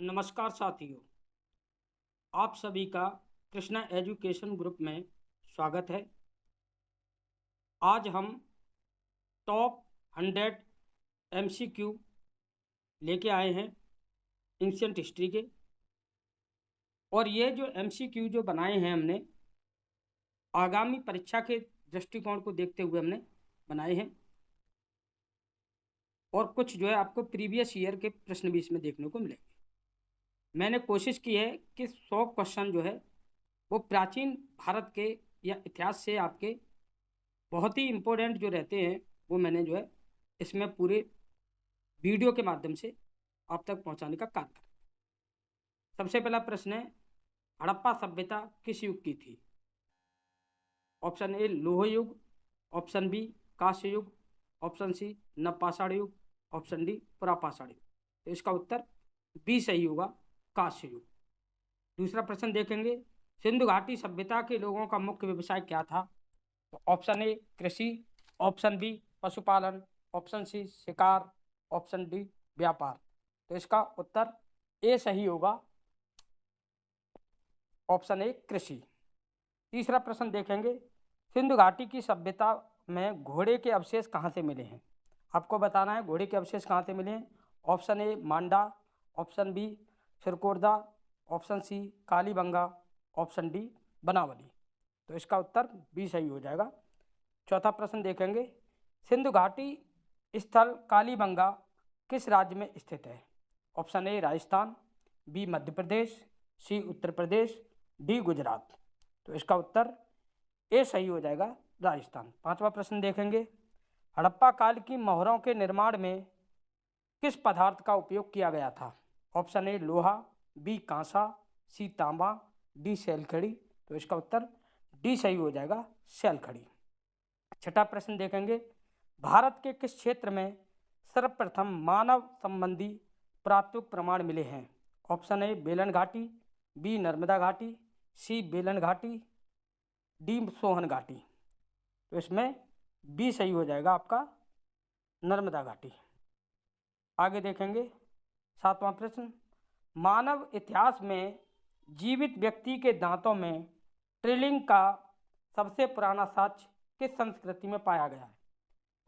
नमस्कार साथियों, आप सभी का कृष्णा एजुकेशन ग्रुप में स्वागत है। आज हम टॉप 100 एमसीक्यू लेके आए हैं एंशिएंट हिस्ट्री के। और ये जो एमसीक्यू जो बनाए हैं हमने आगामी परीक्षा के दृष्टिकोण को देखते हुए हमने बनाए हैं। और कुछ जो है आपको प्रीवियस ईयर के प्रश्न भी इसमें देखने को मिलेंगे। मैंने कोशिश की है कि 100 क्वेश्चन जो है वो प्राचीन भारत के या इतिहास से आपके बहुत ही इम्पोर्टेंट जो रहते हैं वो मैंने जो है इसमें पूरे वीडियो के माध्यम से आप तक पहुंचाने का कार्य करा। सबसे पहला प्रश्न है, हड़प्पा सभ्यता किस युग की थी? ऑप्शन ए लोह युग, ऑप्शन बी कांस्य युग, ऑप्शन सी नवपाषाण युग, ऑप्शन डी पुरापाषाण युग। तो इसका उत्तर बी सही होगा, कांस्य युग। दूसरा प्रश्न देखेंगे, सिंधु घाटी सभ्यता के लोगों का मुख्य व्यवसाय क्या था? तो ऑप्शन ए कृषि, ऑप्शन बी पशुपालन, ऑप्शन सी शिकार, ऑप्शन डी व्यापार। तो इसका उत्तर ए सही होगा, ऑप्शन ए कृषि। तीसरा प्रश्न देखेंगे, सिंधु घाटी की सभ्यता में घोड़े के अवशेष कहाँ से मिले हैं? आपको बताना है घोड़े के अवशेष कहाँ से मिले हैं। Option A Manda, option B Surkotada, option C Kalibangan, option D Banawali. तो इसका उत्तर बी सही हो जाएगा। चौथा प्रश्न देखेंगे, सिंधु घाटी स्थल कालीबंगा किस राज्य में स्थित है? Option A Rajasthan, B Madhya Pradesh, C Uttar Pradesh, D Gujarat. तो इसका उत्तर ए सही हो जाएगा, राजस्थान। पांचवा प्रश्न देखेंगे, हड़प्पा काल की मोहरों के निर्माण में किस पदार्थ का उपयोग किया गया था? ऑप्शन ए लोहा, बी कांसा, सी तांबा, डी सैलखड़ी। तो इसका उत्तर डी सही हो जाएगा, सैलखड़ी। छठा प्रश्न देखेंगे, भारत के किस क्षेत्र में सर्वप्रथम मानव संबंधी पुरातत्व प्रमाण मिले हैं? ऑप्शन ए बेलन घाटी, बी नर्मदा घाटी, सी बेलन घाटी, डी सोहन घाटी। तो इसमें बी सही हो जाएगा आपका, नर्मदा घाटी। आगे देखेंगे सातवां प्रश्न, मानव इतिहास में जीवित व्यक्ति के दांतों में ट्रिलिंग का सबसे पुराना साक्ष्य किस संस्कृति में पाया गया है?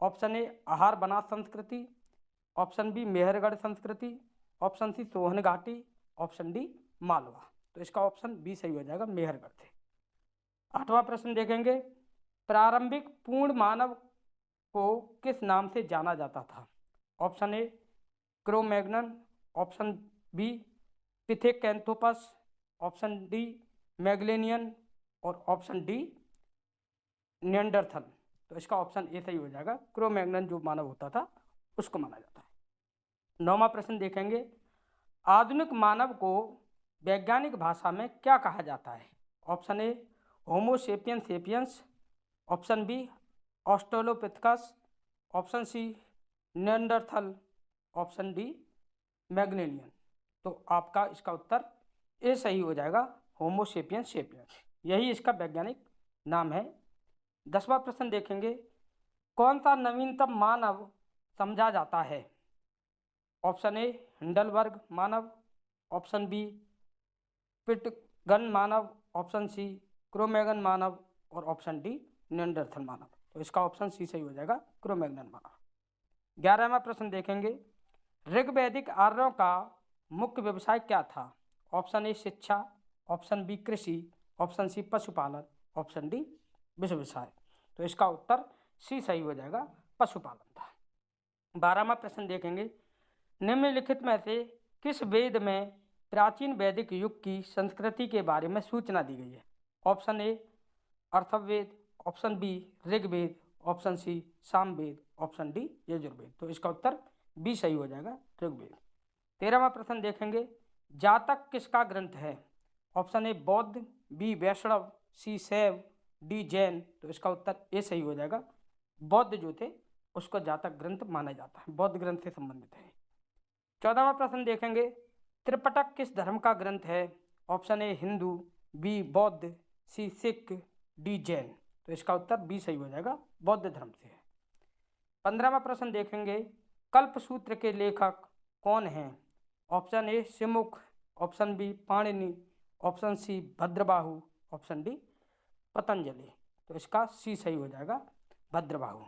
ऑप्शन ए आहार बनास संस्कृति, ऑप्शन बी मेहरगढ़ संस्कृति, ऑप्शन सी सोहन घाटी, ऑप्शन डी मालवा। तो इसका ऑप्शन बी सही हो जाएगा, मेहरगढ़ से। आठवां प्रश्न देखेंगे, प्रारंभिक पूर्ण मानव को किस नाम से जाना जाता था? Option A Cro Magnon, option B Pithecanthropus, option D Magdalenian और ऑप्शन डी नियंडरथल। तो इसका ऑप्शन ए सही हो जाएगा, क्रोमैग्नन जो मानव होता था उसको माना जाता है। नौवां प्रश्न देखेंगे, आधुनिक मानव को वैज्ञानिक भाषा में क्या कहा जाता है? Option A Homo sapien sapiens, option B Australopithecus, option C Neanderthal, option D Magdalenian. तो आपका इसका उत्तर ए सही हो जाएगा, होमो सेपियंस सेपियंस, यही इसका वैज्ञानिक नाम है। 10वां प्रश्न देखेंगे, कौन सा नवीनतम मानव समझा जाता है? ऑप्शन ए हिंडलबर्ग मानव, ऑप्शन बी पिटगन मानव, ऑप्शन सी क्रोमैगन मानव और ऑप्शन डी नियंडरथल मानव। तो इसका ऑप्शन सी सही हो जाएगा, क्रोमैगन मानव। 11वां प्रश्न देखेंगे, ऋग्वैदिक आर्यों का मुख्य व्यवसाय क्या था? ऑप्शन ए शिक्षा, ऑप्शन बी कृषि, ऑप्शन सी पशुपालन, ऑप्शन डी व्यवसाय। तो इसका उत्तर सी सही हो जाएगा, पशुपालन था। 12वां प्रश्न देखेंगे, निम्नलिखित में से किस वेद में प्राचीन वैदिक युग की संस्कृति के बारे में सूचना दी गई है? Option A Atharvaveda, option B Rigveda, option C Samaveda, option D Yajurveda. तो इसका उत्तर बी सही हो जाएगा, ऋग्वेद। 13वां प्रश्न देखेंगे, जातक किसका ग्रंथ है? ऑप्शन ए बौद्ध, बी वैष्णव, सी शैव, डी जैन। तो इसका उत्तर ए सही हो जाएगा, बौद्ध जो थे उसको जातक ग्रंथ माना जाता है, बौद्ध ग्रंथ से संबंधित है। 14वां प्रश्न देखेंगे, त्रिपिटक किस धर्म का ग्रंथ है? ऑप्शन ए हिंदू, बी बौद्ध, सी सिख, डी जैन। तो इसका उत्तर बी सही हो जाएगा, बौद्ध धर्म से है। 15वां प्रश्न देखेंगे, कल्पसूत्र के लेखक कौन हैं? Option A Simuka, option B Panini, option C Bhadrabahu, option D Patanjali. तो इसका सी सही हो जाएगा, भद्रबाहु।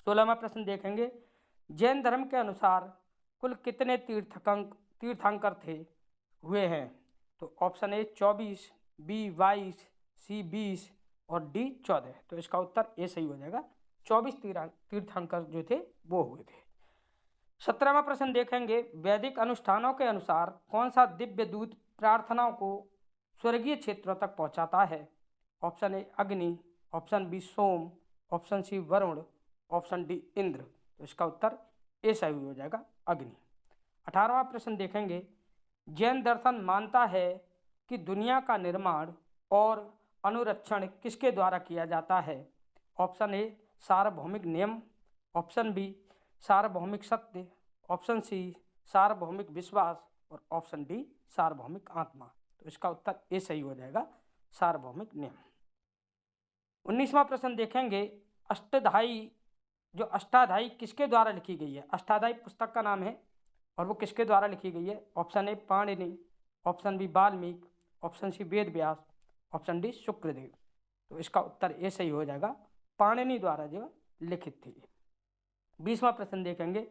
16वां प्रश्न देखेंगे, जैन धर्म के अनुसार कुल कितने तीर्थंकर थे हुए हैं? तो ऑप्शन ए 24, बी 22, सी 20 और डी 14। तो इसका उत्तर ए सही हो जाएगा, 24 तीर्थंकर जो थे वो हुए थे। 17वां प्रश्न देखेंगे, वैदिक अनुष्ठानों के अनुसार कौन सा दिव्य दूत प्रार्थनाओं को स्वर्गीय क्षेत्रों तक पहुंचाता है? Option A Agni, option B Soma, option C Varuna, option D Indra. तो इसका उत्तर ए सही हो जाएगा, अग्नि। 18वां प्रश्न देखेंगे, जैन दर्शन मानता है कि दुनिया का निर्माण और अनुरक्षण किसके द्वारा किया जाता है? ऑप्शन ए सार्वभौमिक नियम, ऑप्शन बी सार्वभौमिक सत्य, ऑप्शन सी सार्वभौमिक विश्वास और ऑप्शन डी सार्वभौमिक आत्मा। तो इसका उत्तर ए सही हो जाएगा, सार्वभौमिक नियम। 19वां प्रश्न देखेंगे, अष्टाध्यायी किसके द्वारा लिखी गई है? अष्टाध्यायी पुस्तक का नाम है और वो किसके द्वारा लिखी गई है? Option A Panini, option B Valmiki, option C Ved Vyas, option D Shukradev. तो इसका उत्तर ए सही हो जाएगा, पाणिनि द्वारा जो लिखित थी। 20वां प्रश्न देखेंगे,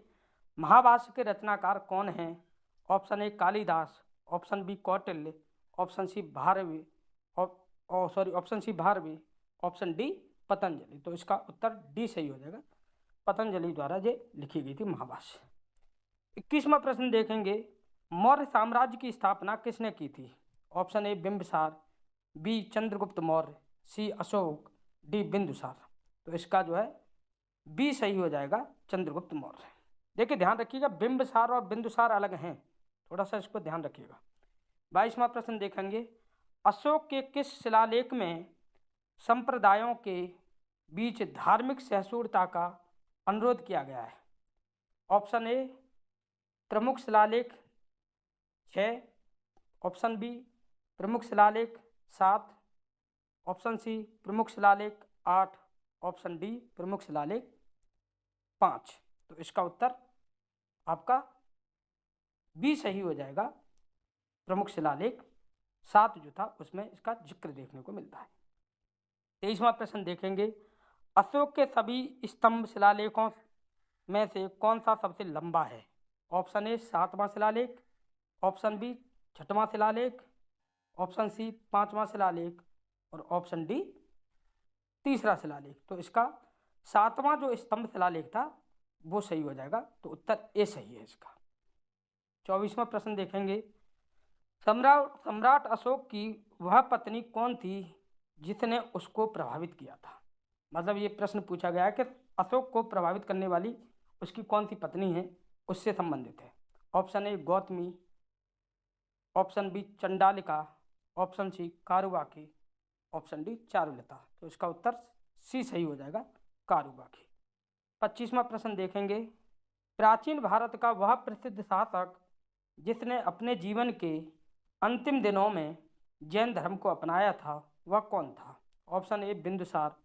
महाभाष्य के रचनाकार कौन हैं? Option A Kalidas, option B Kautilya, option C Bharavi, option D Patanjali. तो इसका उत्तर डी सही हो जाएगा, पतंजलि द्वारा ये लिखी गई थी महाभाष्य। 21वां प्रश्न देखेंगे, मौर्य साम्राज्य की स्थापना किसने की थी? Option A Bimbisara, B Chandragupta Maurya, C Ashoka, D Bindusara. तो इसका जो है बी सही हो जाएगा, चंद्रगुप्त मौर्य। देखिए ध्यान रखिएगा, बिंबिसार और बिंदुसार अलग हैं, थोड़ा सा इसको ध्यान रखिएगा। 22वां प्रश्न देखेंगे, अशोक के किस शिलालेख में संप्रदायों के बीच धार्मिक सहिष्णुता का अनुरोध किया गया है? ऑप्शन ए प्रमुख शिलालेख 6, ऑप्शन बी प्रमुख शिलालेख 7, ऑप्शन सी प्रमुख शिलालेख 8, ऑप्शन डी प्रमुख शिलालेख 5। तो इसका उत्तर आपका बी सही हो जाएगा, प्रमुख शिलालेख 7 जो था उसमें इसका जिक्र देखने को मिलता है। 23वां प्रश्न देखेंगे, अशोक के सभी स्तंभ शिलालेखों में से कौन सा सबसे लंबा है? ऑप्शन ए 7वां शिलालेख, ऑप्शन बी 6वां शिलालेख, ऑप्शन सी 5वां शिलालेख और ऑप्शन डी 3रा शिलालेख। तो इसका 7वां जो स्तंभ शिलालेख था वो सही हो जाएगा, तो उत्तर ए सही है इसका। 24वां प्रश्न देखेंगे, सम्राट अशोक की वह पत्नी कौन थी जिसने उसको प्रभावित किया था? मतलब ये प्रश्न पूछा गया है कि अशोक को प्रभावित करने वाली उसकी कौन सी पत्नी है, उससे संबंधित है। Option A Gautami, option B Chandalika, option C Karubaki, option D Charulata. तो इसका उत्तर सी सही हो जाएगा, कारुबाकी। 25वां प्रश्न देखेंगे, प्राचीन भारत का वह प्रसिद्ध शासक जिसने अपने जीवन के अंतिम दिनों में जैन धर्म को अपनाया था वह कौन था? Option A Bindusara,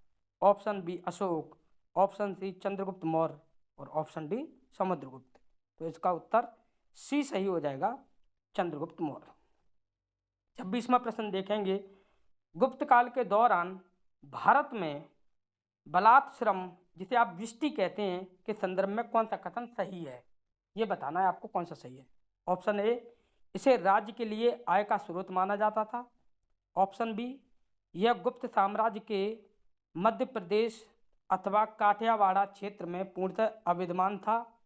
option B Ashoka, option C Chandragupta Maurya और ऑप्शन डी समुद्रगुप्त। तो इसका उत्तर सी सही हो जाएगा, चंद्रगुप्त मौर्य। 26वां प्रश्न देखेंगे, गुप्त काल के दौरान भारत में बलात्श्रम जिसे आप विष्टि कहते हैं के संदर्भ में कौन सा कथन सही है? ये बताना है आपको कौन सा सही है। ऑप्शन ए इसे राज्य के लिए आय का स्रोत माना जाता था, ऑप्शन बी यह गुप्त साम्राज्य के मध्य प्रदेश अथवा काठियावाड़ क्षेत्र में पूर्णतः अविद्यमान था,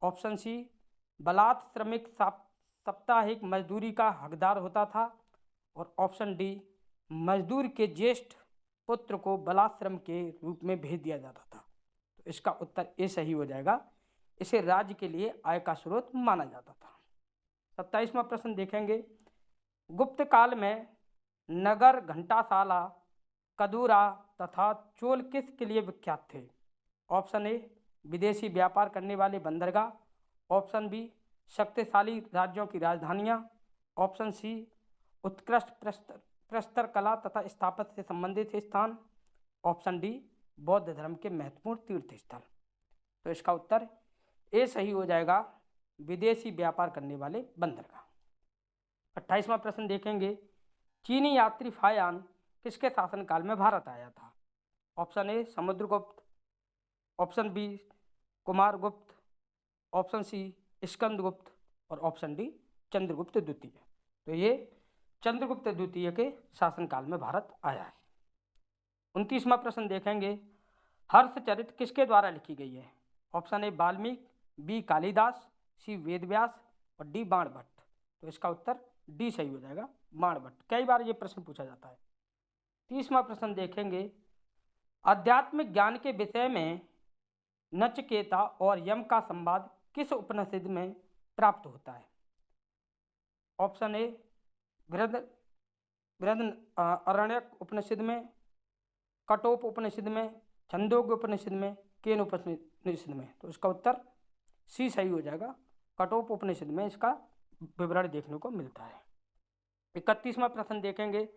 ऑप्शन सी बलात् श्रमिक साप्ताहिक मजदूरी का हकदार होता था और ऑप्शन डी मजदूर के ज्येष्ठ पुत्र को बलाश्रम के रूप में भेज दिया जाता था। तो इसका उत्तर ए सही हो जाएगा, इसे राज्य के लिए आय का स्रोत माना जाता था। 27वां प्रश्न देखेंगे, गुप्त काल में नगर, घंटाशाला, कदूरा तथा चोल किसके लिए विख्यात थे? ऑप्शन ए विदेशी व्यापार करने वाले बंदरगाह, ऑप्शन बी शक्तिशाली राज्यों की राजधानियाँ, ऑप्शन सी उत्कृष्ट प्रस्तर कला तथा स्थापत्य से संबंधित स्थान, ऑप्शन डी बौद्ध धर्म के महत्वपूर्ण तीर्थ स्थल। तो इसका उत्तर ए सही हो जाएगा, विदेशी व्यापार करने वाले बंदरगाह। 28वां प्रश्न देखेंगे, चीनी यात्री फायान किसके शासनकाल में भारत आया था? Option A Samudragupta, option B Kumaragupta, option C Skandagupta और ऑप्शन डी चंद्रगुप्त द्वितीय। तो ये चंद्रगुप्त द्वितीय के शासनकाल में भारत आया है। 29वां प्रश्न देखेंगे, हर्षचरित किसके द्वारा लिखी गई है? Option A Valmiki, B Kalidasa, C Vedavyasa और डी बाणभट्ट। तो इसका उत्तर डी सही हो जाएगा, बाणभट्ट। कई बार ये प्रश्न पूछा जाता है। 30वां प्रश्न देखेंगे, आध्यात्मिक ज्ञान के विषय में नचिकेता और यम का संवाद किस उपनिषद में प्राप्त होता है? ऑप्शन ए बृहदारण्यक उपनिषद में, कठोप उपनिषद में, छंदोग्य उपनिषद में, केन उपनिषद में। तो इसका उत्तर सी सही हो जाएगा, कठोप उपनिषद में इसका विवरण देखने को मिलता है। 31वां प्रश्न देखेंगे,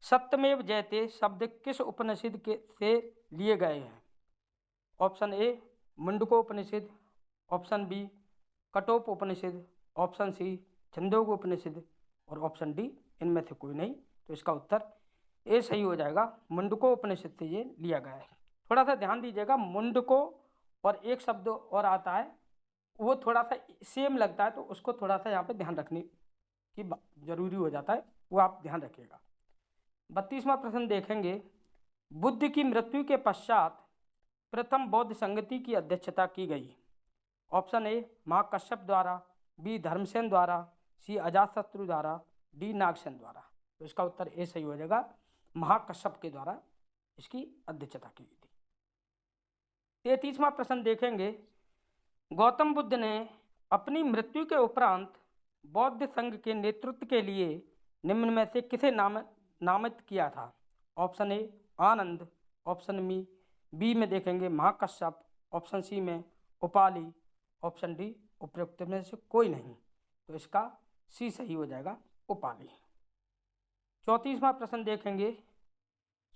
सत्यमेव जयते शब्द किस उपनिषद के से लिए गए हैं? Option A Mundakopanishad, option B Kathop Upanishad, option C Chandogya Upanishad और ऑप्शन डी इनमें से कोई नहीं। तो इसका उत्तर ए सही हो जाएगा, मुंडकोपनिषद से ये लिया गया है। थोड़ा सा ध्यान दीजिएगा, मुंडको और एक शब्द और आता है, वो थोड़ा सा सेम लगता है, तो उसको थोड़ा सा यहाँ पे ध्यान रखने की जरूरी हो जाता है, वो आप ध्यान रखिएगा। 32वां प्रश्न देखेंगे, बुद्ध की मृत्यु के पश्चात प्रथम बौद्ध संगति की अध्यक्षता की गई। ऑप्शन ए महाकश्यप द्वारा, बी धर्मसेन द्वारा, सी अजातशत्रु द्वारा, डी नागसेन द्वारा। तो इसका उत्तर ए सही हो जाएगा, महाकश्यप के द्वारा इसकी अध्यक्षता की गई थी। 33वां प्रश्न देखेंगे, गौतम बुद्ध ने अपनी मृत्यु के उपरांत बौद्ध संघ के नेतृत्व के लिए निम्न में से किसे नामित किया था? Option A Anand, option B में देखेंगे महाकश्यप, ऑप्शन सी में उपाली, ऑप्शन डी उपयुक्त में से कोई नहीं। तो इसका सी सही हो जाएगा, उपाली। 34वां प्रश्न देखेंगे,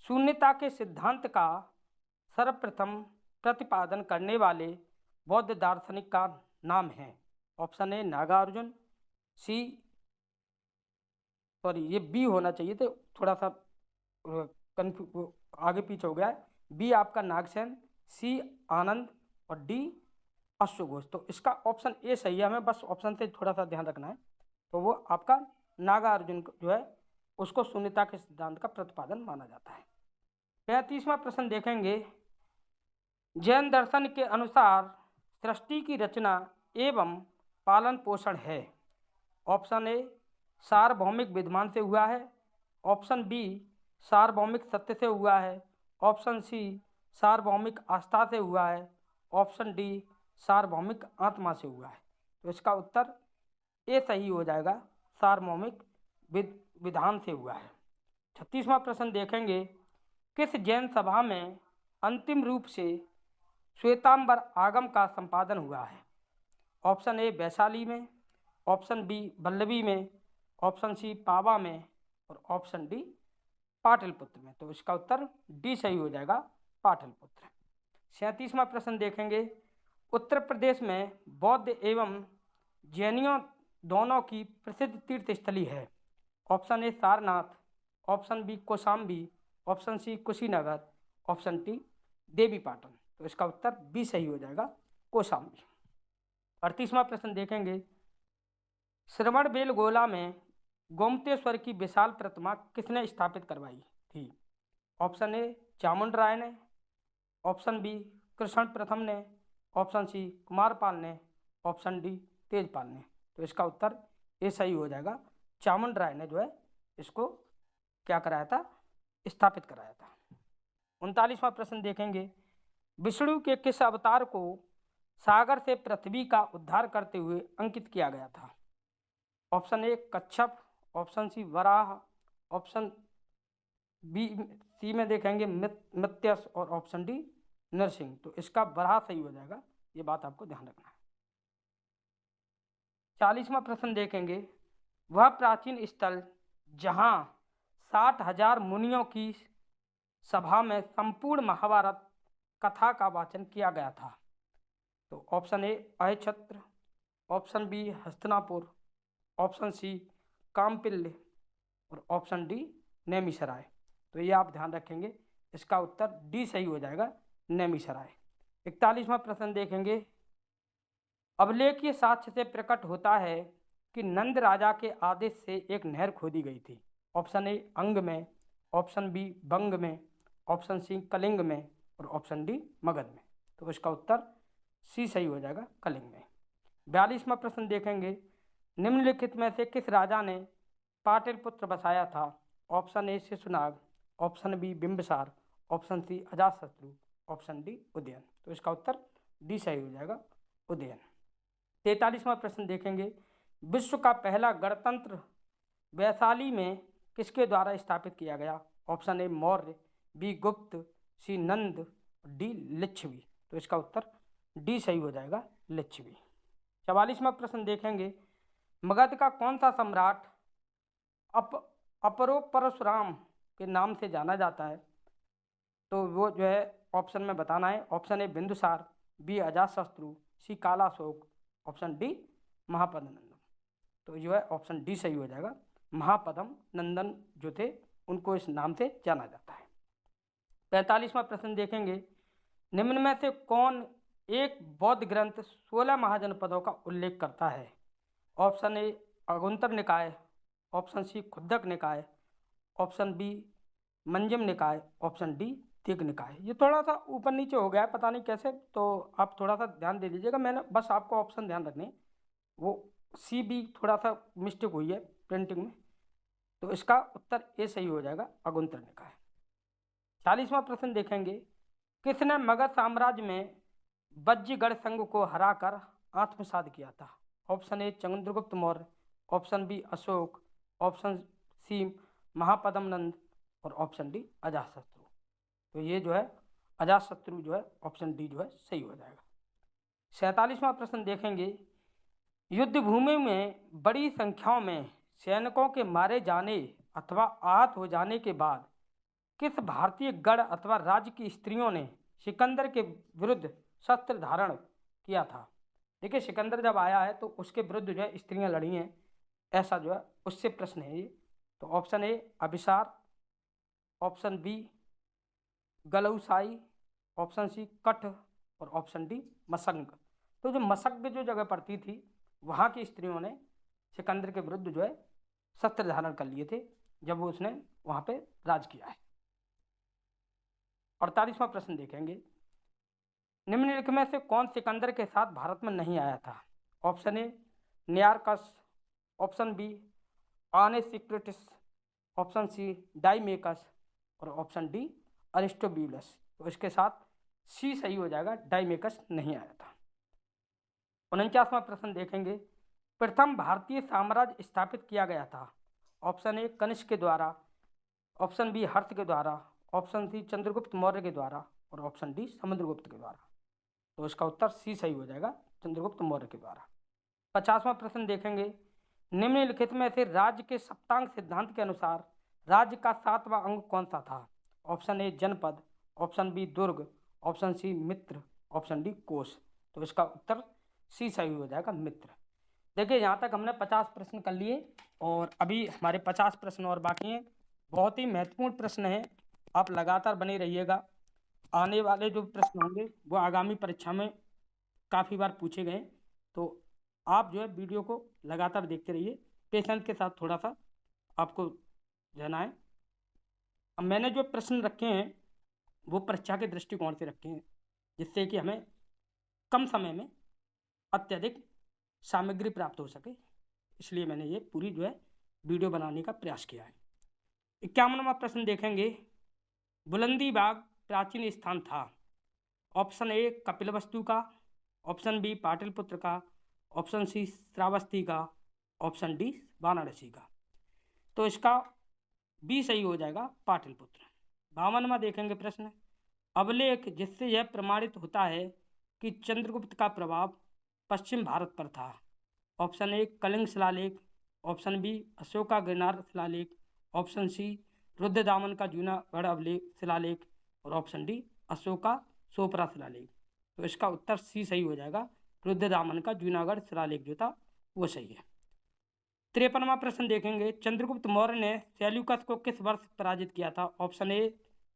शून्यता के सिद्धांत का सर्वप्रथम प्रतिपादन करने वाले बौद्ध दार्शनिक का नाम है? Option A Nagarjuna, C sorry ये बी होना चाहिए, तो थोड़ा सा आगे पीछे हो गया है। बी आपका नागसेन, सी आनंद और डी अश्वघोष। तो इसका ऑप्शन ए सही है, हमें बस ऑप्शन से थोड़ा सा ध्यान रखना है। तो वो आपका नागार्जुन जो है उसको शून्यता के सिद्धांत का प्रतिपादन माना जाता है। 35वां प्रश्न देखेंगे, जैन दर्शन के अनुसार सृष्टि की रचना एवं पालन पोषण है। ऑप्शन ए सार्वभौमिक विद्यमान से हुआ है, ऑप्शन बी सार्वभौमिक सत्य से हुआ है, ऑप्शन सी सार्वभौमिक आस्था से हुआ है, ऑप्शन डी सार्वभौमिक आत्मा से हुआ है। तो इसका उत्तर ए सही हो जाएगा, सार्वभौमिक विधान से हुआ है। 36वां प्रश्न देखेंगे, किस जैन सभा में अंतिम रूप से श्वेतांबर आगम का संपादन हुआ है? ऑप्शन ए वैशाली में, ऑप्शन बी वल्लभी में, ऑप्शन सी पावा में और ऑप्शन डी पाटलिपुत्र में। तो इसका उत्तर डी सही हो जाएगा, पाटलिपुत्र। 37वां प्रश्न देखेंगे, उत्तर प्रदेश में बौद्ध एवं जैनियों दोनों की प्रसिद्ध तीर्थ स्थली है। Option A Sarnath, option B Kaushambi, option C Kushinagar, option D Devipatan. तो इसका उत्तर बी सही हो जाएगा, कौशाम्बी। 38वां प्रश्न देखेंगे, श्रवणबेलगोला में गोमतेश्वर की विशाल प्रतिमा किसने स्थापित करवाई थी? ऑप्शन ए चामुंडराय ने, ऑप्शन बी कृष्ण प्रथम ने, ऑप्शन सी कुमारपाल ने, ऑप्शन डी तेजपाल ने। तो इसका उत्तर ए सही हो जाएगा, चामुंडराय ने जो है इसको क्या कराया था, स्थापित कराया था। 39वां प्रश्न देखेंगे, विष्णु के किस अवतार को सागर से पृथ्वी का उद्धार करते हुए अंकित किया गया था? Option A Kachchhap, option C Varaha, option B C में देखेंगे मत्स्य और ऑप्शन डी नरसिंह। तो इसका वराह सही हो जाएगा, ये बात आपको ध्यान रखना है। 40वां प्रश्न देखेंगे, वह प्राचीन स्थल जहां 60,000 मुनियों की सभा में संपूर्ण महाभारत कथा का वाचन किया गया था। तो option A Ahichhatra, option B Hastinapur, option C Kampilya और ऑप्शन डी नैमिषारण्य। तो ये आप ध्यान रखेंगे, इसका उत्तर डी सही हो जाएगा, नैमिषारण्य। 41वां प्रश्न देखेंगे। अभिलेखीय साक्ष्य से प्रकट होता है कि नंद राजा के आदेश से एक नहर खोदी गई थी। ऑप्शन ए अंग में, ऑप्शन बी बंग में, ऑप्शन सी कलिंग में और ऑप्शन डी मगध में। तो इसका उत्तर सी सही हो जाएगा, कलिंग में। 42वां प्रश्न देखेंगे। निम्नलिखित में से किस राजा ने पाटलिपुत्र बसाया था? Option A Shishunaga, option B Bimbisara, option C Ajatashatru, option D Udayan. तो इसका उत्तर डी सही हो जाएगा, उदयन। 43वां प्रश्न देखेंगे। विश्व का पहला गणतंत्र वैशाली में किसके द्वारा स्थापित किया गया? ऑप्शन ए मौर्य, बी गुप्त, सी नंद, डी लिच्छवी। तो इसका उत्तर डी सही हो जाएगा, लिच्छवी। 44वां प्रश्न देखेंगे। मगध का कौन सा सम्राट अपरो परशुराम के नाम से जाना जाता है? तो वो जो है ऑप्शन में बताना है। Option A Bindusara, B Ajatashatru, C Kalashoka, option D Mahapadma Nandan. तो जो है ऑप्शन डी सही हो जाएगा, महापद्म नंदन जो थे उनको इस नाम से जाना जाता है। 45वां प्रश्न देखेंगे। निम्न में से कौन एक बौद्ध ग्रंथ 16 महाजनपदों का उल्लेख करता है? ऑप्शन ए अगुंतर निकाय, ऑप्शन सी खुद्दक निकाय, ऑप्शन बी मंजिम निकाय, ऑप्शन डी दीघ निकाय। ये थोड़ा सा ऊपर नीचे हो गया है, पता नहीं कैसे, तो आप थोड़ा सा ध्यान दे दीजिएगा। मैंने बस आपको ऑप्शन ध्यान रखने, वो सी बी थोड़ा सा मिस्टेक हुई है प्रिंटिंग में। तो इसका उत्तर ए सही हो जाएगा, अगुंतर निकाय। 40वां प्रश्न देखेंगे। किसने मगध साम्राज्य में वज्रगढ़ संघ को हराकर आत्मसात किया था? Option A Chandragupta Maurya, option B Ashoka, option C Mahapadma Nanda और ऑप्शन डी अजातशत्रु। तो ये जो है अजातशत्रु जो है ऑप्शन डी जो है सही हो जाएगा। 47वां प्रश्न देखेंगे। युद्ध भूमि में बड़ी संख्याओं में सैनिकों के मारे जाने अथवा आहत हो जाने के बाद किस भारतीय गढ़ अथवा राज्य की स्त्रियों ने सिकंदर के विरुद्ध शस्त्र धारण किया था? देखिए, सिकंदर जब आया है तो उसके विरुद्ध जो है स्त्रियां लड़ी हैं, ऐसा जो है उससे प्रश्न है ये। तो option A Abhisara, option B Glausai, option C Katha और ऑप्शन डी मसंग। तो जो मसंग जो जगह पड़ती थी वहाँ की स्त्रियों ने सिकंदर के विरुद्ध जो है शस्त्र धारण कर लिए थे जब वो उसने वहाँ पे राज किया है। 48वां प्रश्न देखेंगे। निम्नलिखित में से कौन सिकंदर के साथ भारत में नहीं आया था? Option A Nearchus, option B Onesicritus, option C Deimachus और ऑप्शन डी अरिस्टोब्यूलस। तो इसके साथ सी सही हो जाएगा, डाइमेकस नहीं आया था। 49वां प्रश्न देखेंगे। प्रथम भारतीय साम्राज्य स्थापित किया गया था? ऑप्शन ए कनिष्क के द्वारा, ऑप्शन बी हर्ष के द्वारा, ऑप्शन सी चंद्रगुप्त मौर्य के द्वारा और ऑप्शन डी समुद्रगुप्त के द्वारा। तो इसका उत्तर सी सही हो जाएगा, चंद्रगुप्त मौर्य के द्वारा। 50वां प्रश्न देखेंगे। निम्नलिखित में से राज्य के सप्तांग सिद्धांत के अनुसार राज्य का 7वां अंग कौन सा था? ऑप्शन ए जनपद, ऑप्शन बी दुर्ग, ऑप्शन सी मित्र, ऑप्शन डी कोष। तो इसका उत्तर सी सही हो जाएगा, मित्र। देखिए, यहाँ तक हमने 50 प्रश्न कर लिए और अभी हमारे 50 प्रश्न और बाकी हैं। बहुत ही महत्वपूर्ण प्रश्न है, आप लगातार बने रहिएगा। आने वाले जो प्रश्न होंगे वो आगामी परीक्षा में काफ़ी बार पूछे गए, तो आप जो है वीडियो को लगातार देखते रहिए, पेशेंस के साथ थोड़ा सा आपको रहना है। अब मैंने जो प्रश्न रखे हैं वो परीक्षा के दृष्टिकोण से रखे हैं, जिससे कि हमें कम समय में अत्यधिक सामग्री प्राप्त हो सके, इसलिए मैंने ये पूरी जो है वीडियो बनाने का प्रयास किया है। 51वां प्रश्न देखेंगे। बुलंदी बाग प्राचीन स्थान था? ऑप्शन ए कपिलवस्तु का, ऑप्शन बी पाटलिपुत्र का, ऑप्शन सी श्रावस्ती का, ऑप्शन डी वाराणसी का। तो इसका बी सही हो जाएगा, पाटलिपुत्र। 52वां देखेंगे प्रश्न। अभिलेख जिससे यह प्रमाणित होता है कि चंद्रगुप्त का प्रभाव पश्चिम भारत पर था? ऑप्शन ए कलिंग शिलालेख, ऑप्शन बी अशोका गिरनार शिलालेख, ऑप्शन सी रुद्रदामन का जूनागढ़ अभिलेख शिलालेख और ऑप्शन डी अशोका सोपरा शिलालेख। तो इसका उत्तर सी सही हो जाएगा, रुद्रदामन का जूनागढ़ शिलालेख जो था वो सही है। 53वां प्रश्न देखेंगे, चंद्रगुप्त मौर्य ने सेल्यूकस को किस वर्ष पराजित किया था? ऑप्शन ए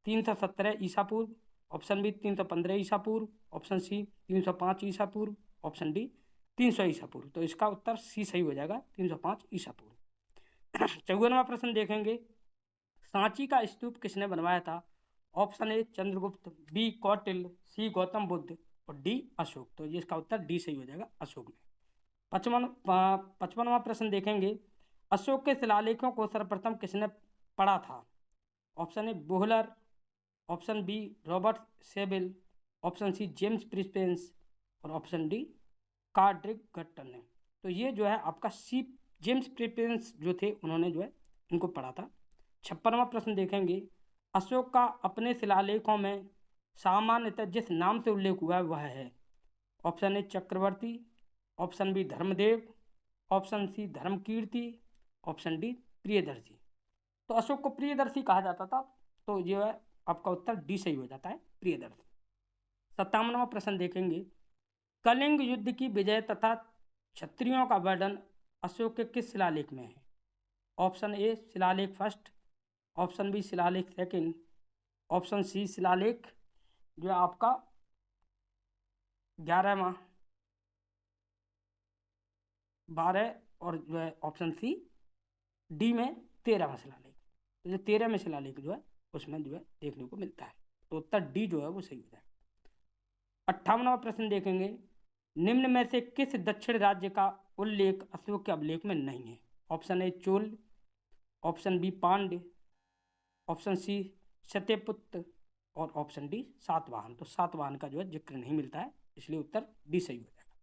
317 ईसा पूर्व, ऑप्शन बी 315 ईसा पूर्व, ऑप्शन सी 305 ईसा पूर्व, ऑप्शन डी 300 ईसा पूर्व। तो इसका उत्तर सी सही हो जाएगा, 305 ईसा पूर्व। 54वां प्रश्न देखेंगे, सांची का स्तूप किसने बनवाया था? Option A Chandragupta, B Kautilya, C Gautam Buddha और डी अशोक। तो ये इसका उत्तर डी सही हो जाएगा, अशोक ने। 55वां प्रश्न देखेंगे, अशोक के शिलालेखों को सर्वप्रथम किसने पढ़ा था? Option A Buhler, option B Robert Sewell, option C James Prinsep और ऑप्शन डी कार्ड्रिक गट्टर ने। तो ये जो है आपका सी जेम्स प्रिस्पेंस जो थे उन्होंने जो है इनको पढ़ा था। 56वां प्रश्न देखेंगे, अशोक का अपने शिलालेखों में सामान्यतः जिस नाम से उल्लेख हुआ है वह है? Option A Chakravarti, option B Dharmadev, option C Dharmakirti, option D Priyadarshi. तो अशोक को प्रियदर्शी कहा जाता था, तो जो है आपका उत्तर डी सही हो जाता है, प्रियदर्शी। 57वां प्रश्न देखेंगे, कलिंग युद्ध की विजय तथा क्षत्रियों का वर्णन अशोक के किस शिलालेख में है? ऑप्शन ए शिलालेख फर्स्ट, ऑप्शन बी शिलालेख सेकंड, ऑप्शन सी शिलालेख जो है आपका 11वां, 12 और जो है ऑप्शन सी डी में 13वां शिलालेख। तो जो 13वें शिलालेख जो है उसमें जो है देखने को मिलता है, तो उत्तर डी जो है वो सही हो जाएगा। 58वां प्रश्न देखेंगे, निम्न में से किस दक्षिण राज्य का उल्लेख अशोक के अभिलेख में नहीं है? Option A Chola, option B Pandya, option C Satyaputra और ऑप्शन डी सातवाहन। तो सातवाहन का जो है जिक्र नहीं मिलता है, इसलिए उत्तर डी सही हो जाएगा।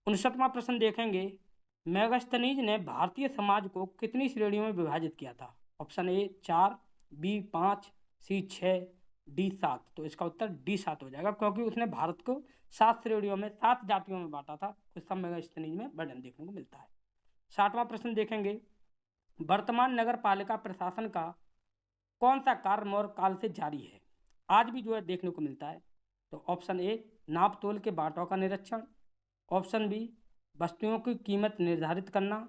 59वां प्रश्न देखेंगे, मेगास्थनीज ने भारतीय समाज को कितनी श्रेणियों में विभाजित किया था? Option A 4, B 5, C 6, D 7। तो इसका उत्तर डी 7 हो जाएगा, क्योंकि उसने भारत को 7 श्रेणियों में 7 जातियों में बांटा था। उस सब मेगास्थनीज में वर्णन देखने को मिलता है। 60वां प्रश्न देखेंगे, वर्तमान नगर पालिका प्रशासन का कौन सा कार्य मौर्य काल से जारी है, आज भी जो है देखने को मिलता है? तो ऑप्शन ए नाप तोल के बांटों का निरीक्षण, ऑप्शन बी वस्तुओं की कीमत निर्धारित करना,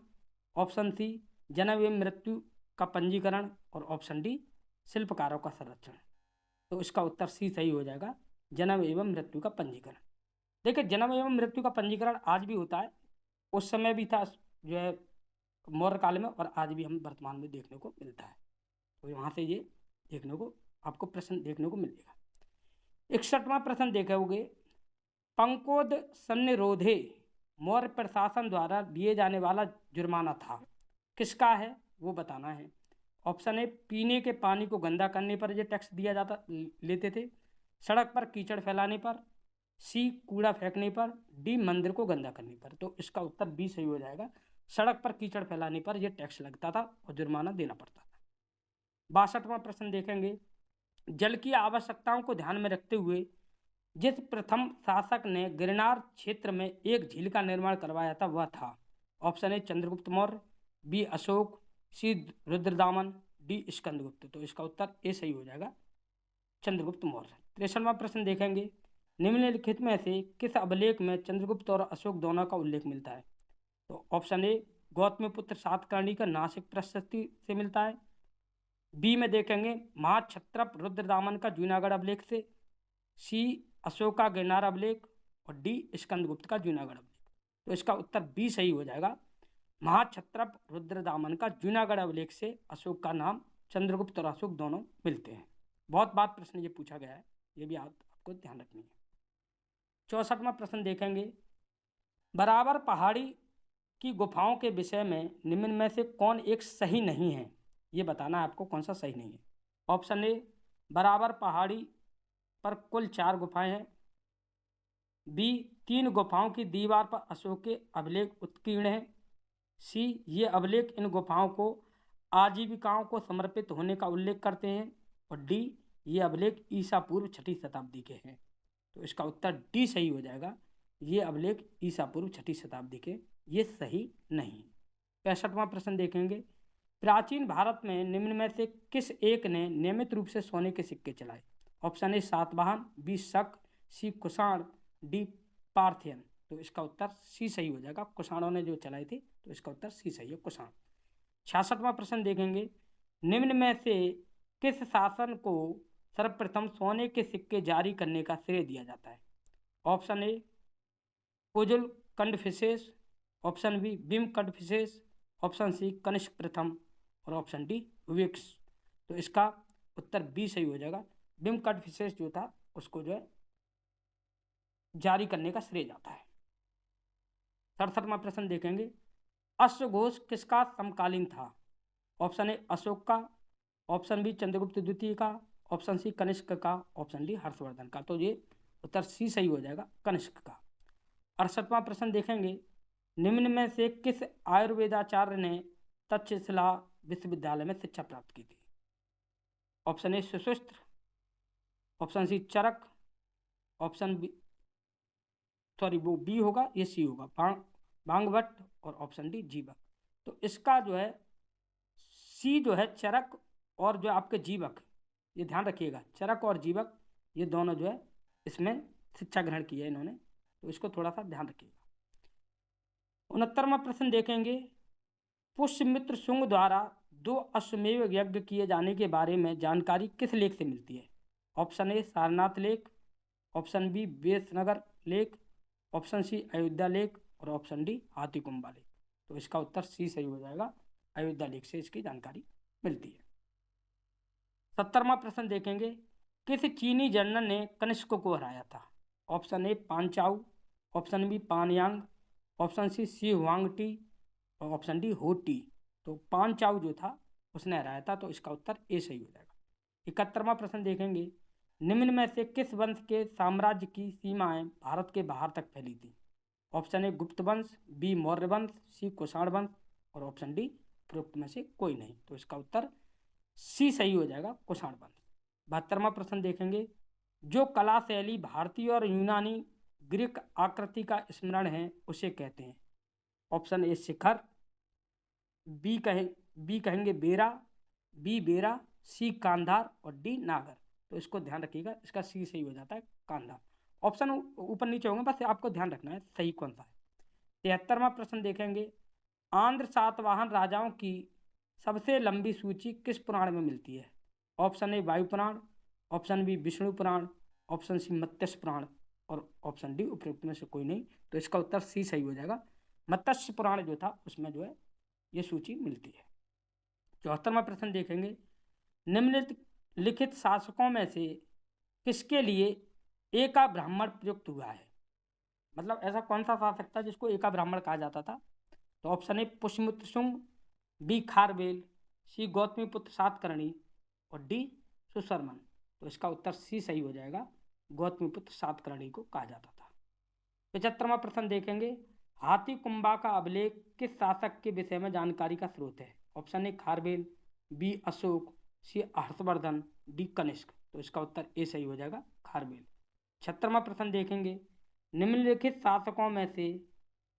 ऑप्शन सी जन्म एवं मृत्यु का पंजीकरण और ऑप्शन डी शिल्पकारों का संरक्षण। तो इसका उत्तर सी सही हो जाएगा, जन्म एवं मृत्यु का पंजीकरण। देखिए जन्म एवं मृत्यु का पंजीकरण आज भी होता है, उस समय भी था जो है मौर्य काल में, और आज भी हम वर्तमान में देखने को मिलता है। तो वहाँ से ये देखने को आपको प्रश्न देखने को मिलेगा। 61वां प्रश्न देखोगे, पंकोद सन्निरोधे मौर्य प्रशासन द्वारा दिए जाने वाला जुर्माना था, किसका है वो बताना है। ऑप्शन ए पीने के पानी को गंदा करने पर ये टैक्स दिया जाता लेते थे, सड़क पर कीचड़ फैलाने पर, सी कूड़ा फेंकने पर, डी मंदिर को गंदा करने पर। तो इसका उत्तर बी सही हो जाएगा, सड़क पर कीचड़ फैलाने पर यह टैक्स लगता था और जुर्माना देना पड़ता था। 62वां प्रश्न देखेंगे, जल की आवश्यकताओं को ध्यान में रखते हुए जिस प्रथम शासक ने गिरनार क्षेत्र में एक झील का निर्माण करवाया था वह था? Option A Chandragupta Maurya, B Ashoka, C Rudradaman, D Skandagupta. तो इसका उत्तर ए सही हो जाएगा, चंद्रगुप्त मौर्य। 63वां प्रश्न देखेंगे, निम्नलिखित में से किस अभिलेख में चंद्रगुप्त और अशोक दोनों का उल्लेख मिलता है? तो ऑप्शन ए गौतमीपुत्र सातकर्णी का नासिक प्रशस्ति से मिलता है, बी में देखेंगे महाक्षत्रप रुद्रदामन का जूनागढ़ अभिलेख से, सी अशोक का गिरनार अभिलेख और डी स्कंदगुप्त का जूनागढ़ अभिलेख। तो इसका उत्तर बी सही हो जाएगा, महाक्षत्रप रुद्रदामन का जूनागढ़ अभिलेख से अशोक का नाम चंद्रगुप्त और अशोक दोनों मिलते हैं। बहुत बार प्रश्न ये पूछा गया है, ये भी आपको ध्यान रखनी है। 64वां प्रश्न देखेंगे, बराबर पहाड़ी की गुफाओं के विषय में निम्न में से कौन एक सही नहीं है, ये बताना है आपको कौन सा सही नहीं है। ऑप्शन ए बराबर पहाड़ी पर कुल 4 गुफाएं हैं, बी 3 गुफाओं की दीवार पर अशोक के अभिलेख उत्कीर्ण हैं, सी ये अभिलेख इन गुफाओं को आजीविकाओं को समर्पित होने का उल्लेख करते हैं और डी ये अभिलेख ईसा पूर्व 6वीं शताब्दी के हैं। तो इसका उत्तर डी सही हो जाएगा, ये अभिलेख ईसा पूर्व 6वीं शताब्दी के, ये सही नहीं। 65वां प्रश्न देखेंगे, प्राचीन भारत में निम्न में से किस एक ने नियमित रूप से सोने के सिक्के चलाए? ऑप्शन ए सातवाहन, बी शक, सी कुषाण, डी पार्थियन। तो इसका उत्तर सी सही हो जाएगा। कुषाणों ने जो चलाए थे, तो इसका उत्तर सी सही है, कुषाण। 66वां प्रश्न देखेंगे, निम्न में से किस शासन को सर्वप्रथम सोने के सिक्के जारी करने का श्रेय दिया जाता है? Option A Kujula Kadphises, option B Vima Kadphises, option C Kanishka प्रथम और ऑप्शन डी विक्स। तो इसका उत्तर बी सही हो जाएगा। बिम कंडफिसेस जो था उसको जो है जारी करने का श्रेय जाता है। 67वां प्रश्न देखेंगे, अश्वघोष किसका समकालीन था? ऑप्शन ए अशोक का, ऑप्शन बी चंद्रगुप्त द्वितीय का, ऑप्शन सी कनिष्क का, ऑप्शन डी हर्षवर्धन का। तो ये उत्तर सी सही हो जाएगा, कनिष्क का। 68वां प्रश्न देखेंगे, निम्न में से किस आयुर्वेदाचार्य ने तक्षशिला विश्वविद्यालय में शिक्षा प्राप्त की थी? Option A Sushruta, option C Charaka, option B sorry वो बी होगा, ये सी होगा भांगभट्ट, और ऑप्शन डी जीवक। तो इसका जो है सी जो है चरक और जो आपके जीवक, ये ध्यान रखिएगा, चरक और जीवक ये दोनों जो है इसमें शिक्षा ग्रहण की है इन्होंने, तो इसको थोड़ा सा ध्यान रखिएगा। 69वां प्रश्न देखेंगे, पुष्यमित्र शुंग द्वारा 2 अश्वमेध यज्ञ किए जाने के बारे में जानकारी किस लेख से मिलती है? ऑप्शन ए सारनाथ लेख, ऑप्शन बी वेशनगर लेख, ऑप्शन सी अयोध्या लेख और ऑप्शन डी हाथीकुंबा लेख। तो इसका उत्तर सी सही हो जाएगा, अयोध्या लेख से इसकी जानकारी मिलती है। 70वां प्रश्न देखेंगे, किस चीनी जनरल ने कनिष्क को हराया था? Option A Pan Chao, option B Pan Yong, option C Huang Ti और ऑप्शन डी होटी। तो पांचाऊ जो था उसने हराया था, तो इसका उत्तर ए सही हो जाएगा। 71वां प्रश्न देखेंगे, निम्न में से किस वंश के साम्राज्य की सीमाएं भारत के बाहर तक फैली थी? ऑप्शन ए गुप्त वंश, बी मौर्य वंश, सी कुषाण वंश और ऑप्शन डी उपरोक्त में से कोई नहीं। तो इसका उत्तर सी सही हो जाएगा, कुषाण वंश। 72वां प्रश्न देखेंगे, जो कला शैली भारतीय और यूनानी ग्रीक आकृति का स्मरण है उसे कहते हैं? ऑप्शन ए शिखर, बी कहेंगे बेरा, बी बेरा, सी कांधार और डी नागर। तो इसको ध्यान रखिएगा, इसका सी सही हो जाता है, कांधार। ऑप्शन ऊपर नीचे होंगे, बस आपको ध्यान रखना है सही कौन सा है। 73वां प्रश्न देखेंगे, आंध्र सातवाहन राजाओं की सबसे लंबी सूची किस पुराण में मिलती है? ऑप्शन ए वायु पुराण, ऑप्शन बी विष्णु पुराण, ऑप्शन सी मत्स्य पुराण और ऑप्शन डी उपयुक्त में से कोई नहीं। तो इसका उत्तर सी सही हो जाएगा, मत्स्य पुराण जो था उसमें जो है ये सूची मिलती है। 74वां प्रश्न देखेंगे, निम्नलिखित शासकों में से किसके लिए एका ब्राह्मण प्रयुक्त हुआ है? मतलब ऐसा कौन सा शासक था जिसको एका ब्राह्मण कहा जाता था? तो option A Pushyamitra Shunga, B Kharavela, C Gautamiputra Satakarni और डी सुशर्मन। तो इसका उत्तर सी सही हो जाएगा, गौतमीपुत्र सातकर्णी को कहा जाता था। 75वां प्रश्न देखेंगे, हाथी कुंभा का अभिलेख किस शासक के विषय में जानकारी का स्रोत है? Option A Kharavela, B Ashoka, C Harshavardhana, D Kanishka. तो इसका उत्तर ए सही हो जाएगा, खारवेल। 76वां प्रश्न देखेंगे, निम्नलिखित शासकों में से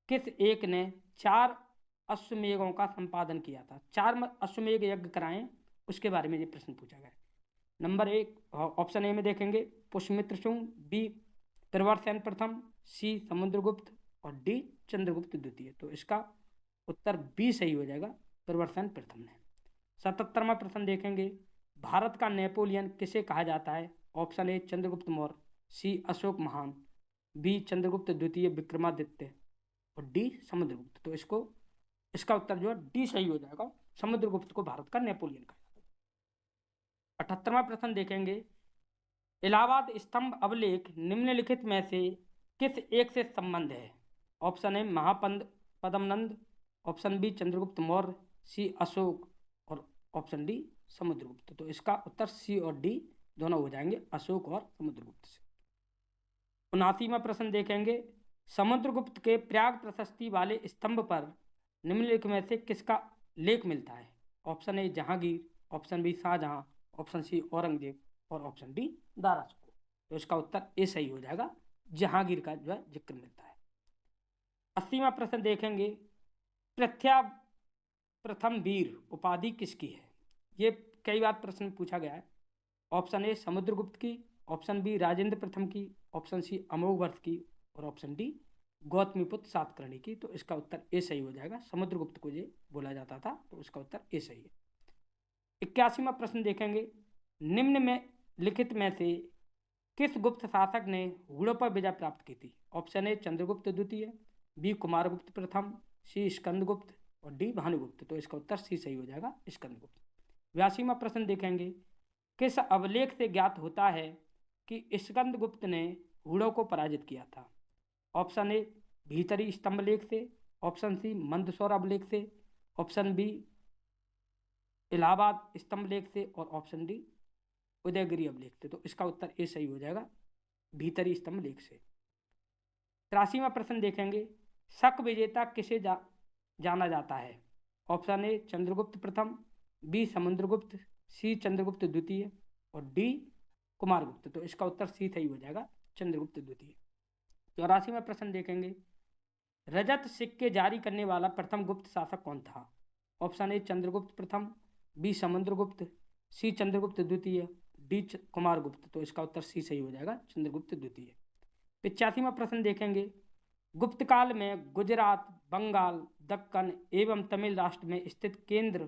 किस एक ने 4 अश्वमेधों का संपादन किया था? 4 अश्वमेध यज्ञ कराएं, उसके बारे में ये प्रश्न पूछा गया है। नंबर 1 ऑप्शन ए में देखेंगे पुष्यमित्र शुंग, बी प्रवरसेन प्रथम, सी समुद्रगुप्त और डी चंद्रगुप्त द्वितीय। तो इसका उत्तर बी सही हो जाएगा, प्रवरसेन प्रथम ने। 77वां प्रश्न देखेंगे, भारत का नेपोलियन किसे कहा जाता है? Option A Chandragupta Maurya, C Ashok महान, बी चंद्रगुप्त द्वितीय विक्रमादित्य और डी समुद्रगुप्त। तो इसका उत्तर जो है डी सही हो जाएगा, समुद्रगुप्त को भारत का नेपोलियन कहा जाता है। 78वां प्रश्न देखेंगे, इलाहाबाद स्तंभ अभिलेख निम्नलिखित में से किस एक से संबंध है? Option A Padmananda, option B Chandragupta Maurya, C Ashoka और ऑप्शन डी समुद्रगुप्त। तो इसका उत्तर सी और डी दोनों हो जाएंगे, अशोक और समुद्रगुप्त से। 79वां प्रश्न देखेंगे, समुद्रगुप्त के प्रयाग प्रशस्ति वाले स्तंभ पर निम्नलिखित में से किसका लेख मिलता है? Option A Jahangir, option B Shahjahan, option C Aurangzeb और ऑप्शन डी दारा शकोर। तो इसका उत्तर ए सही हो जाएगा, जहांगीर का जो है जिक्र मिलता है। 80वां प्रश्न देखेंगे, पृथ्वी प्रथम वीर उपाधि किसकी है? ये कई बार प्रश्न पूछा गया है। ऑप्शन ए समुद्रगुप्त की, ऑप्शन बी राजेंद्र प्रथम की, ऑप्शन सी अमोघवर्ष की और ऑप्शन डी गौतमीपुत्र सातकर्णी की, तो इसका उत्तर ए सही हो जाएगा। समुद्रगुप्त को ये बोला जाता था, तो इसका उत्तर ए सही है। 81वां प्रश्न देखेंगे, निम्न में लिखित में से किस गुप्त शासक ने हूणों पर विजय प्राप्त की थी? ऑप्शन ए चंद्रगुप्त द्वितीय, बी कुमारगुप्त प्रथम, सी स्कंदगुप्त और डी भानुगुप्त, तो इसका उत्तर सी सही हो जाएगा, स्कंदगुप्त। 82वां प्रश्न देखेंगे, किस अभिलेख से ज्ञात होता है कि स्कंदगुप्त ने हूणों को पराजित किया था? ऑप्शन ए भीतरी स्तंभ लेख से, ऑप्शन सी मंदसौर अभिलेख से, ऑप्शन बी इलाहाबाद स्तंभ लेख से और ऑप्शन डी उदयगिरी अभिलेख से, तो इसका उत्तर ए सही हो जाएगा, भीतरी स्तंभ लेख से। 83वां प्रश्न देखेंगे, शक विजेता किसे जाना जाता है? ऑप्शन ए चंद्रगुप्त प्रथम, बी समुद्रगुप्त, सी चंद्रगुप्त द्वितीय और डी कुमारगुप्त, तो इसका उत्तर सी सही हो जाएगा, चंद्रगुप्त द्वितीय। 84वां प्रश्न देखेंगे, रजत सिक्के जारी करने वाला प्रथम गुप्त शासक कौन था? ऑप्शन ए चंद्रगुप्त प्रथम, बी समुद्रगुप्त, सी चंद्रगुप्त द्वितीय, डी कुमारगुप्त, तो इसका उत्तर सी सही हो जाएगा, चंद्रगुप्त द्वितीय। 85वां प्रश्न देखेंगे, गुप्त काल में गुजरात, बंगाल, दक्कन एवं तमिल राष्ट्र में स्थित केंद्र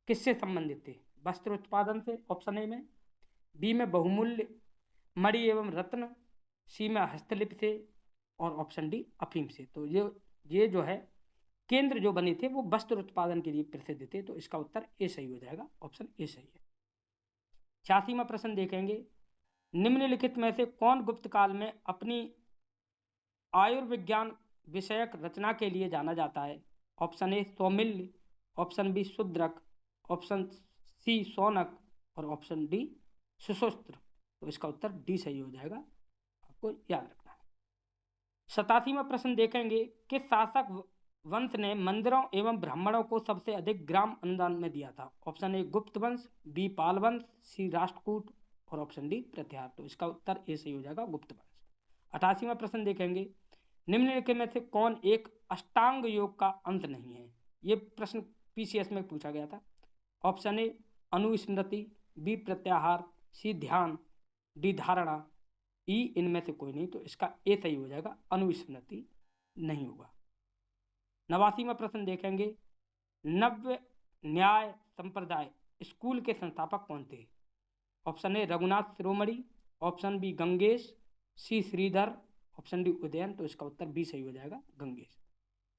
किससे संबंधित थे? वस्त्र उत्पादन से ऑप्शन ए में, बी में बहुमूल्य मणि एवं रत्न, सी में हस्तलिपि से और ऑप्शन डी अफीम से, तो ये जो है केंद्र जो बने थे वो वस्त्र उत्पादन के लिए प्रसिद्ध थे, तो इसका उत्तर ए सही हो जाएगा, ऑप्शन ए सही है। 86वां प्रश्न देखेंगे, निम्नलिखित में से कौन गुप्त काल में अपनी आयुर्विज्ञान विषयक रचना के लिए जाना जाता है? Option A Saumilya, option B Shudraka, option C Shaunaka और ऑप्शन डी सुश्रुत, तो इसका उत्तर डी सही हो जाएगा, आपको याद रखना है। 87वां प्रश्न देखेंगे, किस शासक वंश ने मंदिरों एवं ब्राह्मणों को सबसे अधिक ग्राम अनुदान में दिया था? ऑप्शन ए गुप्त वंश, बी पाल वंश, सी राष्ट्रकूट और ऑप्शन डी प्रत्याहार, तो इसका उत्तर ए सही हो जाएगा, गुप्त वंश। 88वां प्रश्न देखेंगे, निम्नलिखित में से कौन एक अष्टांग योग का अंत नहीं है? ये प्रश्न पीसीएस में पूछा गया था। ऑप्शन ए अनुस्मृति, बी प्रत्याहार, सी ध्यान, डी धारणा, ई इनमें से कोई नहीं, तो इसका ए सही हो जाएगा, अनुस्मृति नहीं होगा। 89वां प्रश्न देखेंगे, नव्य न्याय संप्रदाय स्कूल के संस्थापक कौन थे? Option A Raghunath Shiromani, option B Gangesh, C Shridhar, option D Udayan, तो इसका उत्तर बी सही हो जाएगा, गंगेश।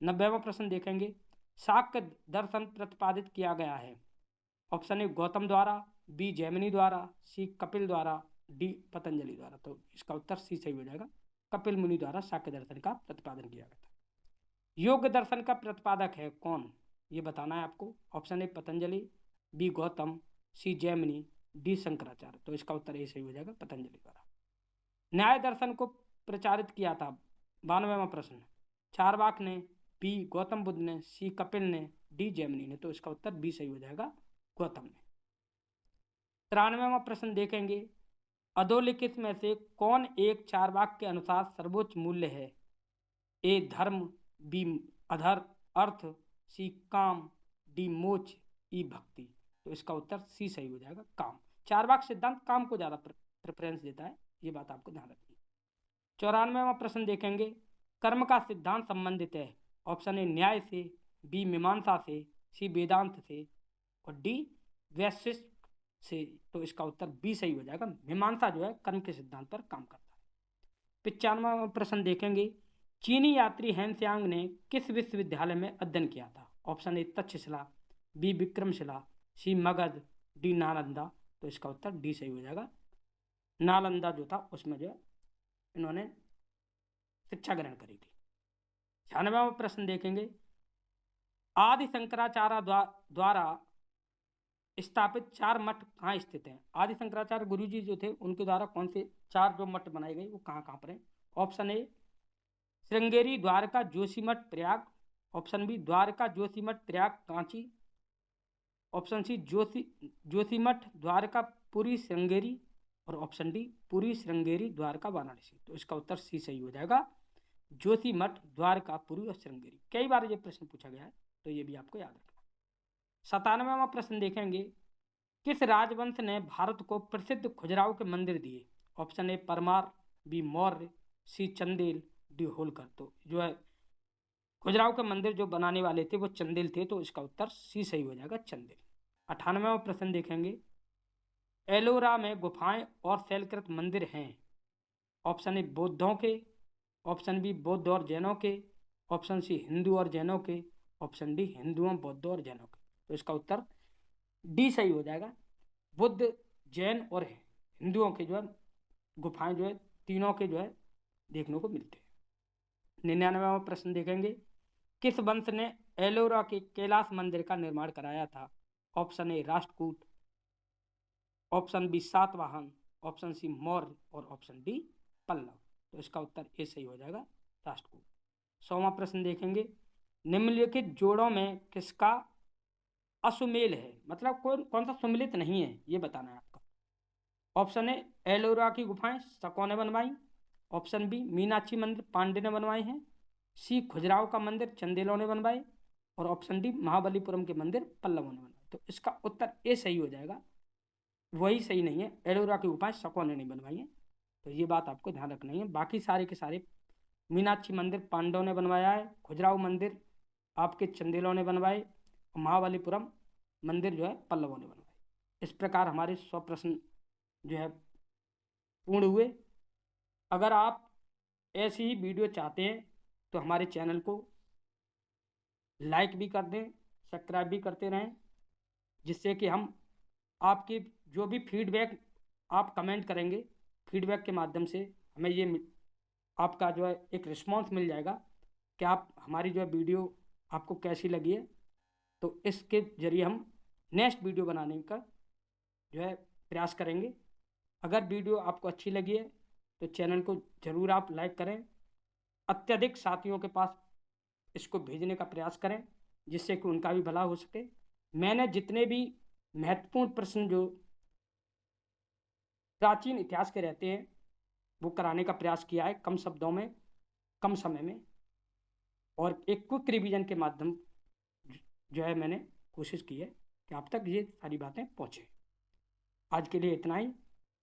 90वां प्रश्न देखेंगे, शाक्य दर्शन प्रतिपादित किया गया है? ऑप्शन ए गौतम द्वारा, बी जैमिनी द्वारा, सी कपिल द्वारा, डी पतंजलि द्वारा, तो इसका उत्तर सी सही हो जाएगा, कपिल मुनि द्वारा शाक्य दर्शन का प्रतिपादन किया गया था। योग दर्शन का प्रतिपादक है कौन, ये बताना है आपको। Option A Patanjali, B Gautam, C Jaimini, D Shankaracharya, तो इसका उत्तर ए सही हो जाएगा, पतंजलि द्वारा। न्याय दर्शन को प्रचारित किया था, 92वां प्रश्न, चारवाक ने, बी गौतम बुद्ध ने, सी कपिल ने, डी जैमिनी ने, तो इसका उत्तर बी सही हो जाएगा, गौतम ने। 93वां प्रश्न देखेंगे, अधोलिखित में से कौन एक चारवाक के अनुसार सर्वोच्च मूल्य है? ए धर्म, बी अधर अर्थ, सी काम, डी मोक्ष, ई भक्ति, तो इसका उत्तर सी सही हो जाएगा, काम। चारवाक सिद्धांत काम को ज़्यादा प्रेफरेंस देता है, ये बात आपको ध्यान रखनी है। 94वां प्रश्न देखेंगे, कर्म का सिद्धांत संबंधित है? ऑप्शन ए न्याय से, बी मीमांसा से, सी वेदांत से और डी वैशेषिक से, तो इसका उत्तर बी सही हो जाएगा, मीमांसा जो है कर्म के सिद्धांत पर काम करता है। 95वां प्रश्न देखेंगे, चीनी यात्री हैंत्यांग ने किस विश्वविद्यालय में अध्ययन किया था? Option A Takshashila, B Vikramshila, C Magadh, D Nalanda, तो इसका उत्तर डी सही हो जाएगा, नालंदा जो था उसमें जो इन्होंने शिक्षा ग्रहण करी थी। 96वां प्रश्न देखेंगे, आदि शंकराचार्य द्वारा स्थापित 4 मठ कहाँ स्थित हैं? आदि शंकराचार्य गुरु जी जो थे उनके द्वारा कौन से 4 जो मठ बनाए गए वो कहाँ कहाँ पर हैं? Option A Sringeri Dwarka Joshimath Prayag, option B Dwarka Joshimath Prayag Kanchi, option C Joshimath Dwarka Puri Sringeri और ऑप्शन डी पुरी श्रृंगेरी द्वारका वाराणसी, तो इसका उत्तर सी सही हो जाएगा, जोशीमठ द्वारका पुरी और श्रृंगेरी। कई बार ये प्रश्न पूछा गया है, तो ये भी आपको याद रखना। 97वां प्रश्न देखेंगे, किस राजवंश ने भारत को प्रसिद्ध खजुराहो के मंदिर दिए? Option A Parmar, B Maurya, C Chandel, D Holkar. तो जो है खजुराहो के मंदिर जो बनाने वाले थे वो चंदेल थे, तो इसका उत्तर सी सही हो जाएगा, चंदेल। 98वां प्रश्न देखेंगे, एलोरा में गुफाएं और शैलकृत मंदिर हैं। ऑप्शन ए बौद्धों के, ऑप्शन बी बौद्ध और जैनों के, ऑप्शन सी हिंदू और जैनों के, ऑप्शन डी हिंदुओं बौद्धों और जैनों के। तो इसका उत्तर डी सही हो जाएगा, बुद्ध जैन और हिंदुओं के जो है गुफाएं जो है तीनों के जो है देखने को मिलते हैं। 99वां प्रश्न देखेंगे, किस वंश ने एलोरा के कैलाश मंदिर का निर्माण कराया था। Option A Rashtrakuta, option B Satavahana, option C Maurya और ऑप्शन डी पल्लव। तो इसका उत्तर ए सही हो जाएगा, राष्ट्रकूट। 100वां प्रश्न देखेंगे, निम्नलिखित जोड़ों में किसका असुमेल है, मतलब कौन सा सुमेलित नहीं है, ये बताना है आपका। ऑप्शन ए एलोरा की गुफाएं शकों ने बनवाई, ऑप्शन बी मीनाक्षी मंदिर पांडे ने बनवाए हैं, सी खजुराहो का मंदिर चंदेलों ने बनवाए, और ऑप्शन डी महाबलीपुरम के मंदिर पल्लवों ने बनवाए। तो इसका उत्तर ए सही हो जाएगा, वही सही नहीं है, एलोरा की गुफाएं शकों ने नहीं बनवाई है। तो ये बात आपको ध्यान रखनी है। बाकी सारे के सारे मीनाक्षी मंदिर पांडवों ने बनवाया है, खजुराहो मंदिर आपके चंदेलों ने बनवाए, और महाबलीपुरम मंदिर जो है पल्लवों ने बनवाए। इस प्रकार हमारे 100 प्रश्न जो है पूर्ण हुए। अगर आप ऐसी ही वीडियो चाहते हैं तो हमारे चैनल को लाइक भी कर दें, सब्सक्राइब भी करते रहें, जिससे कि हम आपकी जो भी फीडबैक आप कमेंट करेंगे, फीडबैक के माध्यम से हमें ये आपका जो है एक रिस्पॉन्स मिल जाएगा कि आप हमारी जो है वीडियो आपको कैसी लगी है। तो इसके ज़रिए हम नेक्स्ट वीडियो बनाने का जो है प्रयास करेंगे। अगर वीडियो आपको अच्छी लगी है तो चैनल को ज़रूर आप लाइक करें, अत्यधिक साथियों के पास इसको भेजने का प्रयास करें, जिससे कि उनका भी भला हो सके। मैंने जितने भी महत्वपूर्ण प्रश्न जो प्राचीन इतिहास के रहते हैं वो कराने का प्रयास किया है, कम शब्दों में कम समय में, और एक क्विक रिवीजन के माध्यम जो है मैंने कोशिश की है कि आप तक ये सारी बातें पहुँचे। आज के लिए इतना ही,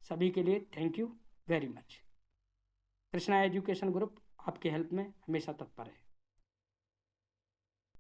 सभी के लिए thank you very much. Krishna education group आपके हेल्प में हमेशा तत्पर है।